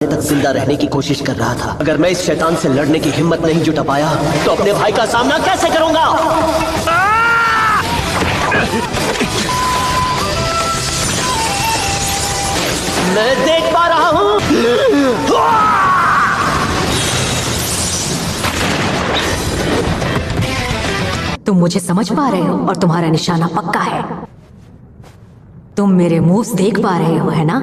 तक जिंदा रहने की कोशिश कर रहा था। अगर मैं इस शैतान से लड़ने की हिम्मत नहीं जुटा पाया तो अपने भाई का सामना कैसे करूंगा? मैं देख पा रहा हूं। तुम मुझे समझ पा रहे हो और तुम्हारा निशाना पक्का है। तुम मेरे मूव्स देख पा रहे हो, है ना?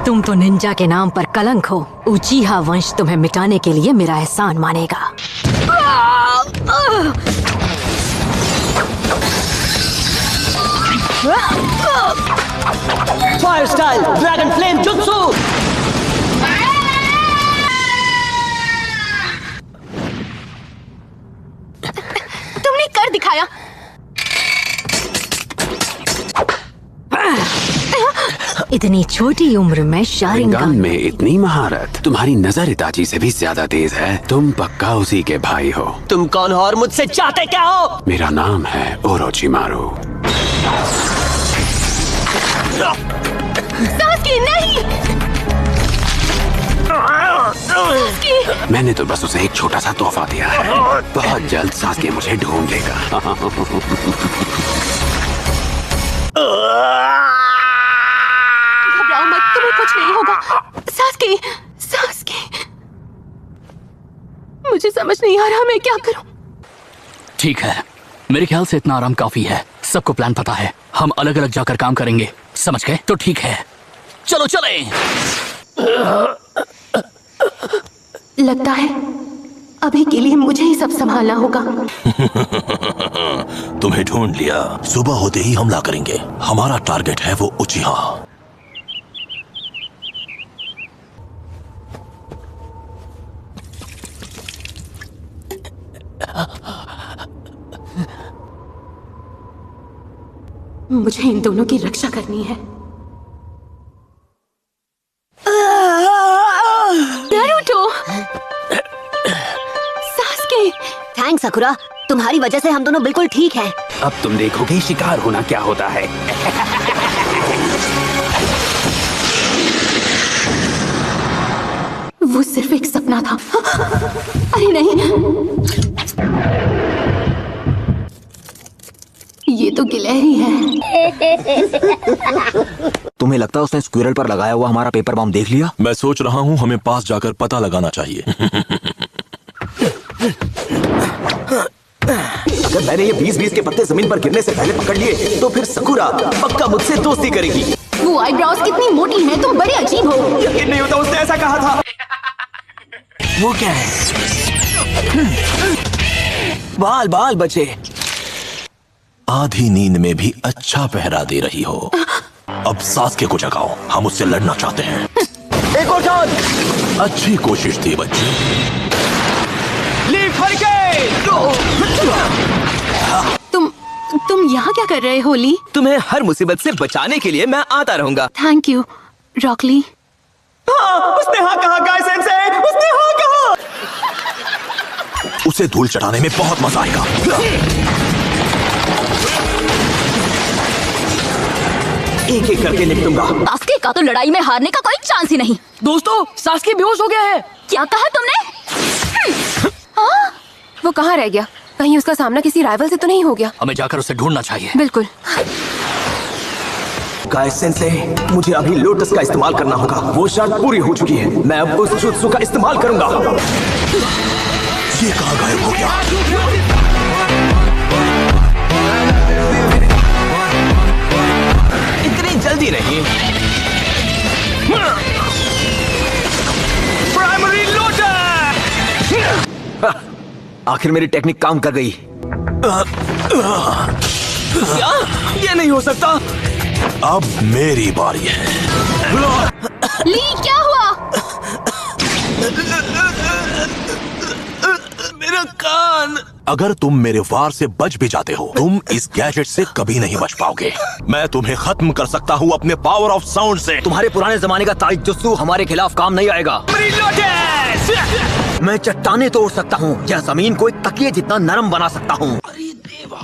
तुम तो निंजा के नाम पर कलंक हो। उचीहा वंश तुम्हें मिटाने के लिए मेरा एहसान मानेगा। Fire style dragon flame jutsu. तुमने कर दिखाया। इतनी छोटी उम्र में शारिंगान में इतनी महारत, तुम्हारी नजर इताची से भी ज्यादा तेज है। तुम पक्का उसी के भाई हो। तुम कौन हो और मुझसे चाहते क्या हो? मेरा नाम है ओरोचिमारू। सास्की, नहीं! सास्की! मैंने तो बस उसे एक छोटा सा तोहफा दिया है। बहुत जल्द सास्की मुझे ढूंढ लेगा। घबराओ मत, तुम्हें कुछ नहीं होगा। सास्की, सास्की, मुझे समझ नहीं आ रहा मैं क्या करूं। ठीक है, मेरे ख्याल से इतना आराम काफी है। सबको प्लान पता है, हम अलग अलग जाकर काम करेंगे। समझ गए? तो ठीक है, चलो चलें। लगता है अभी के लिए मुझे ही सब संभालना होगा। तुम्हें ढूंढ लिया। सुबह होते ही हमला करेंगे। हमारा टारगेट है वो उचिहा। मुझे इन दोनों की रक्षा करनी है। नारुतो! सास्के! थैंक्स सकुरा, तुम्हारी वजह से हम दोनों बिल्कुल ठीक हैं। अब तुम देखोगे शिकार होना क्या होता है। वो सिर्फ एक सपना था। अरे नहीं, ये तो गिलहरी है। तुम्हें लगता है उसने स्क्विरल पर लगाया हुआ हमारा पेपर बॉम्ब देख लिया? मैं सोच रहा हूँ हमें पास जाकर पता लगाना चाहिए। अगर मैंने ये 20-20 के पत्ते जमीन पर गिरने से पहले पकड़ लिए तो फिर सकुरा पक्का मुझसे दोस्ती करेगी। वो आईब्रोज कितनी मोटी हैं, तुम बड़े अजीब हो। यकीन नहीं होता उसने ऐसा कहा था। वो क्या है? बाल बाल बचे। आधी नींद में भी अच्छा पहरा दे रही हो। अब सास्के को जगाओ, हम उससे लड़ना चाहते हैं। एक और जान। अच्छी कोशिश थी बच्चे। Leaf hurricane! तुम यहाँ क्या कर रहे हो, ली? तुम्हें हर मुसीबत से बचाने के लिए मैं आता रहूंगा। Thank you, Rock Lee. हाँ, उसने हाँ कहा गाय सेंसे, उसने हाँ कहा। उसे धूल चढ़ाने में बहुत मजा आएगा। एक एक करके निपटूंगा। सास्के का तो लड़ाई में हारने का कोई चांस ही नहीं। दोस्तों, सास्की बेहोश हो गया है। क्या कहा तुमने? वो कहाँ रह गया? कहीं उसका सामना किसी राइवल से तो नहीं हो गया? हमें जाकर उसे ढूंढना चाहिए। बिल्कुल। गाय सेंसे, मुझे अभी लोटस का इस्तेमाल करना होगा। वो शर्त पूरी हो चुकी है। मैं अब उस जुत्सु का इस्तेमाल करूंगा। ये कहाँ गायब हो गया? इतनी जल्दी नहीं। Primary lotus! आखिर मेरी टेक्निक काम कर गई। क्या? ये नहीं हो सकता। अब मेरी बारी है। ली, क्या हुआ? मेरा कान। अगर तुम मेरे वार से बच भी जाते हो, तुम इस गैजेट से कभी नहीं बच पाओगे। मैं तुम्हें खत्म कर सकता हूँ अपने पावर ऑफ साउंड से। तुम्हारे पुराने जमाने का ताइजुत्सु हमारे खिलाफ काम नहीं आएगा। मैं चट्टाने तोड़ सकता हूँ या जमीन को एक तकिए जितना नरम बना सकता हूँ। अरे देवा।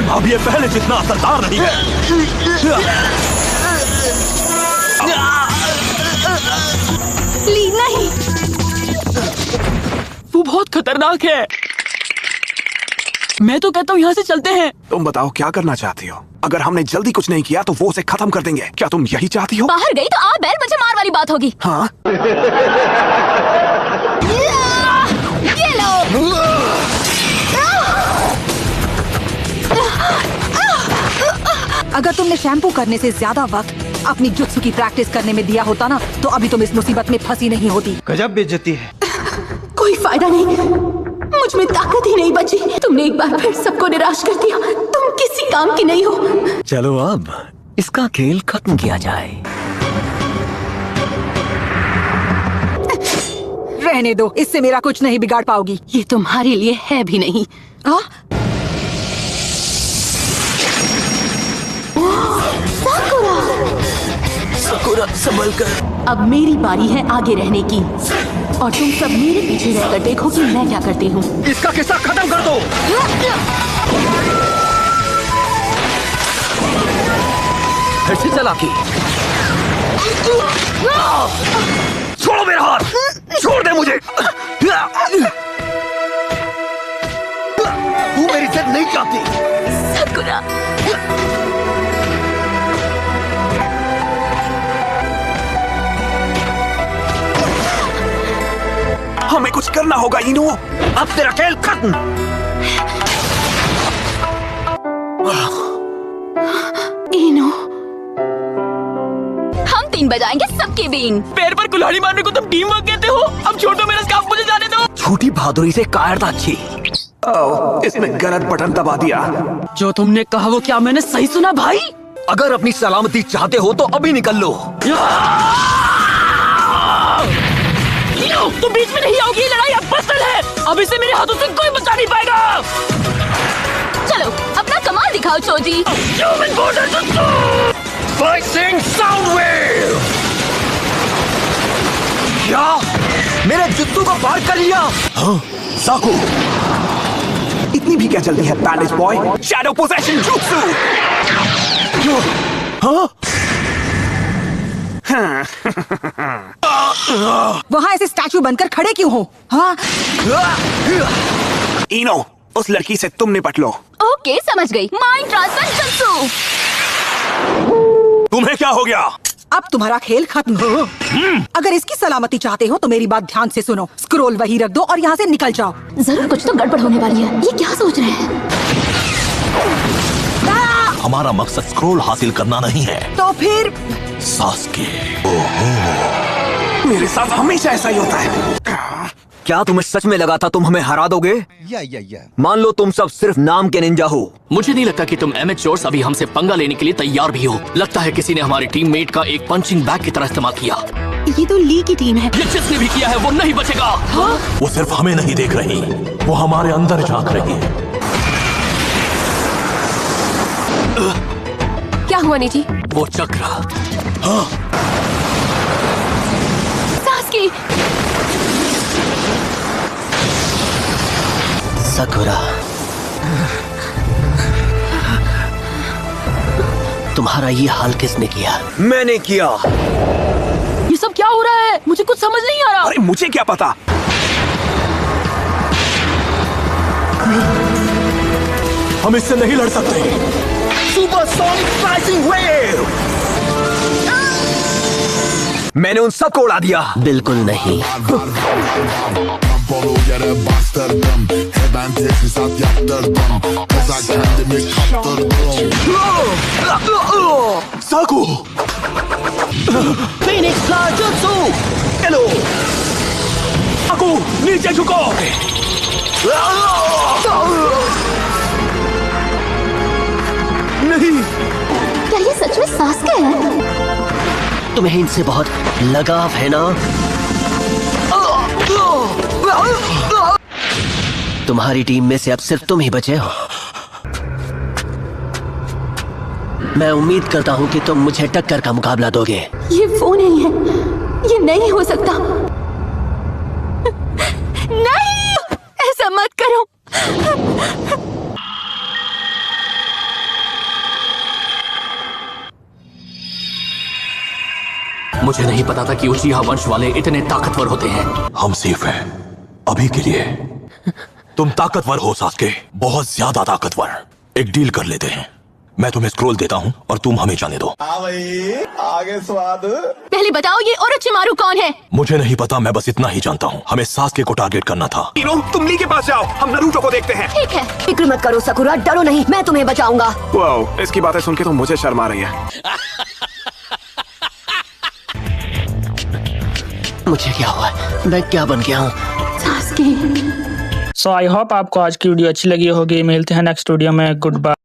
अब ये पहले जितना असरदार नहीं है। ली नहीं। वो बहुत खतरनाक है। मैं तो कहता हूँ यहाँ से चलते हैं। तुम बताओ क्या करना चाहती हो? अगर हमने जल्दी कुछ नहीं किया तो वो उसे खत्म कर देंगे। क्या तुम यही चाहती हो? बाहर गई तो आ बैल मुझे मार वाली बात होगी। हाँ। ये लो। अगर तुमने शैम्पू करने से ज्यादा वक्त अपनी जुत्सु की प्रैक्टिस करने में दिया होता ना, तो अभी तुम इस मुसीबत में फंसी नहीं होती। गजब बेइज्जती है। कोई फायदा नहीं, मुझ में ताकत ही नहीं बची। तुमने एक बार फिर सबको निराश कर दिया। तुम किसी काम की नहीं हो। चलो अब इसका खेल खत्म किया जाए। रहने दो, इससे मेरा कुछ नहीं बिगाड़ पाओगी। ये तुम्हारे लिए है भी नहीं। हाँ? साकुरा संभल कर। अब मेरी बारी है आगे रहने की, और तुम सब मेरे पीछे रहकर देखो कि मैं क्या करती हूँ। इसका किस्सा खत्म कर दो। फिर से चालाकी। छोड़ो मेरा हाथ, छोड़ दे मुझे। तू मेरी इज्जत नहीं चाहती। साकुरा। हमें कुछ करना होगा इनो। अब तेरा खेल खत्म। इनो, हम 3 बजाएंगे सबकी बीन। पैर पर कुल्हाड़ी मारने को तुम टीम वर्क कहते हो? अब छोड़ दो मेरा स्कार्फ, मुझे जाने दो। झूठी बहादुरी से कायरता अच्छी। इसने गलत बटन दबा दिया। जो तुमने कहा वो क्या मैंने सही सुना भाई? अगर अपनी सलामती चाहते हो तो अभी निकल लो। तुम बीच में नहीं आओगी, ये लड़ाई अब बदल है। अब इसे मेरे हाथों से कोई बचा नहीं पाएगा। चलो अपना कमाल दिखाओ चोजी। क्या मेरे जुत्तू को पार कर लिया? हाँ, साकू। इतनी भी क्या जल्दी है bandage boy? Shadow possession jutsu. हाँ? वहाँ ऐसे स्टैचू बनकर खड़े क्यों हो? हाँ? इनो, उस लड़की से तुम निपट लो। ओके, समझ गई। Mind transfer jutsu. तुम्हें क्या हो गया? अब तुम्हारा खेल खत्म हो। अगर इसकी सलामती चाहते हो तो मेरी बात ध्यान से सुनो। स्क्रोल वही रख दो और यहाँ से निकल जाओ। जरूर कुछ तो गड़बड़ होने वाली है। ये क्या सोच रहे हैं? हमारा मकसद स्क्रोल हासिल करना नहीं है। तो फिर सास्के। मेरे साथ हमेशा ऐसा ही होता है। क्या तुम्हें सच में लगा था तुम हमें हरा दोगे? मान लो तुम सब सिर्फ नाम के निंजा हो। मुझे नहीं लगता कि तुम एमेच्योर्स अभी हमसे पंगा लेने के लिए तैयार भी हो। लगता है किसी ने हमारे टीममेट का एक पंचिंग बैग की तरह इस्तेमाल किया। ये तो ली की टीम है। ये जिसने भी किया है वो नहीं बचेगा। हाँ? वो सिर्फ हमें नहीं देख रही, वो हमारे अंदर झांक रही है। क्या हुआ नीची? वो चक्र। हाँ। सास्की। साकुरा, तुम्हारा ये हाल किसने किया? मैंने किया। ये सब क्या हो रहा है? मुझे कुछ समझ नहीं आ रहा। अरे मुझे क्या पता? हम इससे नहीं लड़ सकते। Supersonic slicing wave. मैंने उन सबको उड़ा दिया। बिल्कुल नहीं। साकू। फीनिक्स फ्लावर जुत्सु। हेलो। साकू, नीचे झुको। नहीं। क्या ये सच में सास्के है? तुम्हें इनसे बहुत लगाव है ना? तुम्हारी टीम में से अब सिर्फ तुम ही बचे हो। मैं उम्मीद करता हूं कि तुम मुझे टक्कर का मुकाबला दोगे। ये वो नहीं है, ये नहीं हो सकता। नहीं, ऐसा मत करो। मुझे नहीं पता था कि उचिहा वंश वाले इतने ताकतवर होते हैं। हम सेफ हैं अभी के लिए। तुम ताकतवर हो सास्के, बहुत ज्यादा ताकतवर। एक डील कर लेते हैं, मैं तुम्हें स्क्रोल देता हूँ और तुम हमें जाने दो। आगे स्वाद। पहले बताओ ये ओरोचिमारू कौन है? मुझे नहीं पता, मैं बस इतना ही जानता हूँ। हमें सास्के को टारगेट करना था। तीनों तुम ली के पास जाओ, हम नारुतो को देखते हैं। ठीक है, फिक्र मत करो सकुरा, डरो नहीं, मैं तुम्हें बचाऊंगा। वाओ, इसकी बातें सुन के तो मुझे शर्म आ रही है। मुझे क्या हुआ? मैं क्या बन गया हूँ? सास्के। सो आई होप आपको आज की वीडियो अच्छी लगी होगी। मिलते हैं नेक्स्ट वीडियो में। Good bye.